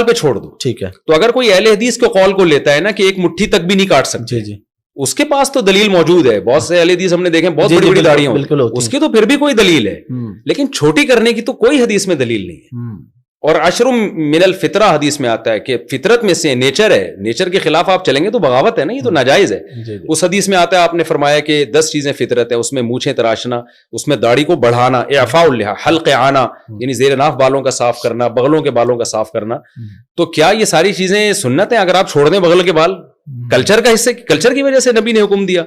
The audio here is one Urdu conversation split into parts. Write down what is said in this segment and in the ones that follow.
مثال پہ چھوڑ دو, ٹھیک ہے, تو اگر کوئی اہل حدیث کے قول کو لیتا ہے نا کہ ایک مٹھی تک بھی نہیں کاٹ سکتے, جی اس کے پاس تو دلیل موجود ہے. بہت سے اہل حدیث ہم نے دیکھے بہت بڑی بڑی داڑیاں ہوتی ہیں, اس کی تو پھر بھی کوئی دلیل ہے, لیکن چھوٹی کرنے کی تو کوئی حدیث میں دلیل نہیں ہے. اور عشر من الفطرہ حدیث میں آتا ہے کہ فطرت میں سے نیچر ہے, نیچر کے خلاف آپ چلیں گے تو بغاوت ہے نا, یہ تو ناجائز ہے. اس حدیث میں آتا ہے, آپ نے فرمایا کہ 10 چیزیں فطرت ہے, اس میں مونچھیں تراشنا, اس میں داڑھی کو بڑھانا, اعفاء اللحیہ, حلق آنا یعنی زیر ناف بالوں کا صاف کرنا, بغلوں کے بالوں کا صاف کرنا. تو کیا یہ ساری چیزیں سنت ہیں اگر آپ چھوڑ دیں بغل کے بال؟ کلچر کا حصے, کلچر کی وجہ سے نبی نے حکم دیا.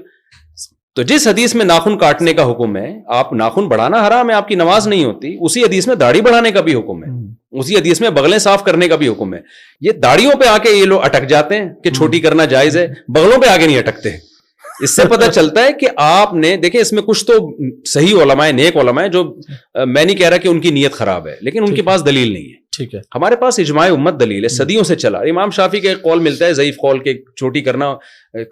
تو جس حدیث میں ناخن کاٹنے کا حکم ہے, آپ ناخن بڑھانا حرام ہے, آپ کی نماز نہیں ہوتی, اسی حدیث میں داڑھی بڑھانے کا بھی حکم ہے, اسی حدیث میں بغلیں صاف کرنے کا بھی حکم ہے. یہ داڑھیوں پہ آ کے یہ لوگ اٹک جاتے ہیں کہ چھوٹی کرنا جائز ہے, بغلوں پہ آگے نہیں اٹکتے. اس سے پتہ چلتا ہے کہ آپ نے دیکھیں اس میں کچھ تو صحیح علماء, نیک علماء, جو میں نہیں کہہ رہا کہ ان کی نیت خراب ہے, لیکن ان کے پاس دلیل نہیں ہے. ٹھیک ہے, ہمارے پاس اجماع امت دلیل ہے, صدیوں سے چلا. امام شافعی کا ایک قول ملتا ہے ضعیف قول کے, چھوٹی کرنا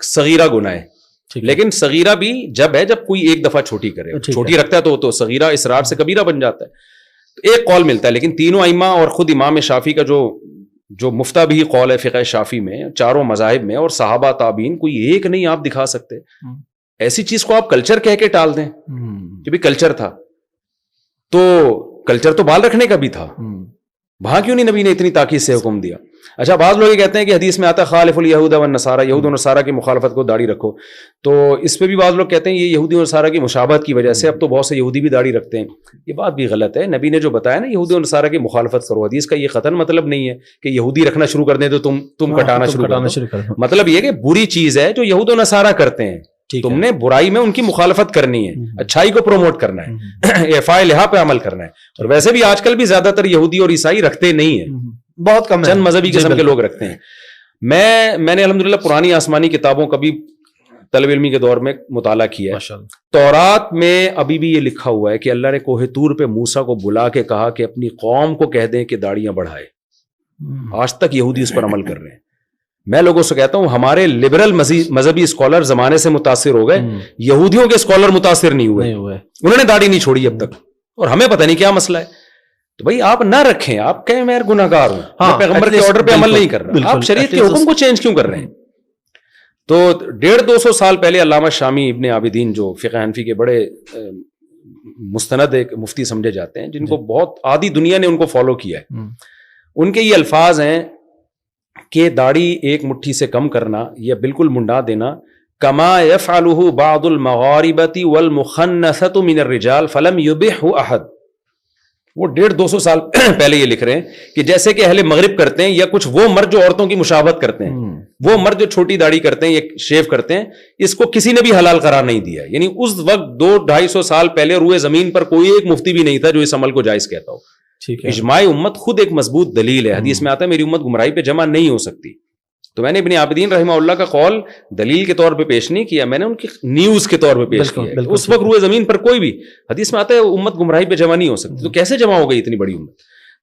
صغیرہ گناہ ہے, لیکن صغیرہ بھی جب ہے جب کوئی ایک دفعہ چھوٹی کرے, چھوٹی رکھتا ہے تو صغیرہ اسرار سے کبیرہ بن جاتا ہے. تو ایک قول ملتا ہے, لیکن تینوں ائمہ اور خود امام شافعی کا جو مفتہ بھی قول ہے فقہ شافعی میں, چاروں مذاہب میں, اور صحابہ تابعین, کوئی ایک نہیں آپ دکھا سکتے. ایسی چیز کو آپ کلچر کہہ کے ٹال دیں کہ بھی کلچر تھا, تو کلچر تو بال رکھنے کا بھی تھا, وہاں کیوں نہیں نبی نے اتنی تاکید سے حکم دیا؟ اچھا, بعض لوگ یہ کہتے ہیں کہ حدیث میں آتا ہے خالف الیہود والنصارى, یہود و نصارہ کی مخالفت کو داڑھی رکھو. تو اس پہ بھی بعض لوگ کہتے ہیں یہ یہودی و نصارہ کی مشابہت کی وجہ سے اب تو بہت سے یہودی بھی داڑھی رکھتے ہیں. یہ بات بھی غلط ہے. نبی نے جو بتایا نا یہودی و نصارہ کی مخالفت کرو, حدیث کا یہ قطعاً مطلب نہیں ہے کہ یہودی رکھنا شروع کر دیں تو تم کٹانا شروع کر دو. مطلب یہ کہ بری چیز ہے جو یہود و نصارہ کرتے ہیں, تم نے برائی میں ان کی مخالفت کرنی ہے, اچھائی کو پروموٹ کرنا ہے, اعفاء لحیٰ پہ عمل کرنا ہے. اور ویسے بھی آج کل بھی زیادہ تر یہودی اور عیسائی رکھتے نہیں ہیں, بہت کم, چند مذہبی قسم کے لوگ رکھتے ہیں. میں نے الحمدللہ پرانی آسمانی کتابوں کا بھی طلب علمی کے دور میں مطالعہ کیا ہے. تورات میں ابھی بھی یہ لکھا ہوا ہے کہ اللہ نے کوہ طور پہ موسیٰ کو بلا کے کہا کہ اپنی قوم کو کہہ دیں کہ داڑیاں بڑھائے. آج تک یہودی اس پر عمل کر رہے ہیں. میں لوگوں سے کہتا ہوں ہمارے لبرل مذہبی اسکالر زمانے سے متاثر ہو گئے, یہودیوں کے اسکالر متاثر نہیں ہوئے. انہوں نے داڑھی نہیں چھوڑی اب تک, اور ہمیں پتہ نہیں کیا مسئلہ ہے. تو بھائی آپ نہ رکھیں, آپ کہیں میں گناہگار ہوں, میں پیغمبر کے آرڈر پہ عمل نہیں کر رہا, آپ شریعت کے حکم کو چینج کیوں کر رہے ہیں؟ تو 150-200 سال پہلے علامہ شامی ابن عابدین جو فقہ حنفی کے بڑے مستند ایک مفتی سمجھے جاتے ہیں, جن کو بہت آدھی دنیا نے ان کو فالو کیا ہے, ان کے یہ الفاظ ہیں کہ داڑھی ایک مٹھی سے کم کرنا یا بالکل منڈا دینا, کما یفعلہ بعض المغاربۃ والمخنثۃ من الرجال فلم یبحہ احد. وہ 150-200 سال پہلے یہ لکھ رہے ہیں کہ جیسے کہ اہل مغرب کرتے ہیں, یا کچھ وہ مرد جو عورتوں کی مشابہت کرتے ہیں, وہ مرد جو چھوٹی داڑھی کرتے ہیں یا شیو کرتے ہیں, اس کو کسی نے بھی حلال قرار نہیں دیا. یعنی اس وقت 200-250 سال پہلے روئے زمین پر کوئی ایک مفتی بھی نہیں تھا جو اس عمل کو جائز کہتا ہو. اجماع امت خود ایک مضبوط دلیل ہے. حدیث میں آتا ہے میری امت گمراہی پہ جمع نہیں ہو سکتی. تو میں نے ابن عابدین رحمہ اللہ کا قول دلیل کے طور پہ پیش نہیں کیا, میں نے ان کی نیوز کے طور پہ پیش کیا. اس وقت روئے زمین پر کوئی بھی, حدیث میں آتا ہے امت گمراہی پہ جمع نہیں ہو سکتی. تو کیسے جمع ہو گئی اتنی بڑی امت؟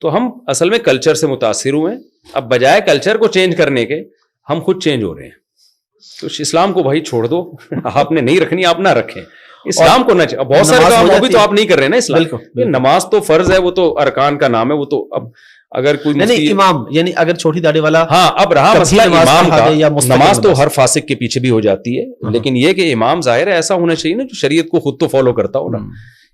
تو ہم اصل میں کلچر سے متاثر ہوئے ہیں. اب بجائے کلچر کو چینج کرنے کے ہم خود چینج ہو رہے ہیں. تو اسلام کو بھائی چھوڑ دو, آپ نے نہیں رکھنی آپ نہ رکھیں, اسلام کو نہ. بہت سارے کام وہ بھی تو آپ نہیں کر رہے نا. اسلام نماز تو فرض ہے, وہ تو ارکان کا نام ہے, وہ تو اب اگر کوئی نہیں امام, یعنی اگر چھوٹی داڑھی والا, ہاں اب رہا مسئلہ امام کا, نماز تو ہر فاسق کے پیچھے بھی ہو جاتی ہے, لیکن یہ کہ امام ظاہر ہے ایسا ہونا چاہیے نا جو شریعت کو خود تو فالو کرتا ہو نا.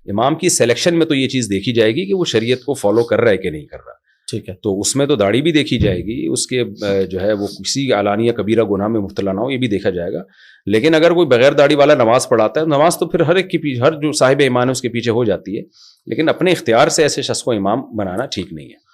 امام کی سلیکشن میں تو یہ چیز دیکھی جائے گی کہ وہ شریعت کو فالو کر رہا ہے کہ نہیں کر رہا. ٹھیک ہے, تو اس میں تو داڑھی بھی دیکھی جائے گی, اس کے جو ہے وہ کسی علانیہ کبیرہ گناہ میں مبتلا نہ ہو, یہ بھی دیکھا جائے گا. لیکن اگر کوئی بغیر داڑھی والا نماز پڑھاتا ہے, نماز تو پھر ہر ایک کے پیچھے, ہر جو صاحب ایمان ہے اس کے پیچھے ہو جاتی ہے, لیکن اپنے اختیار سے ایسے شخص کو امام بنانا ٹھیک نہیں ہے.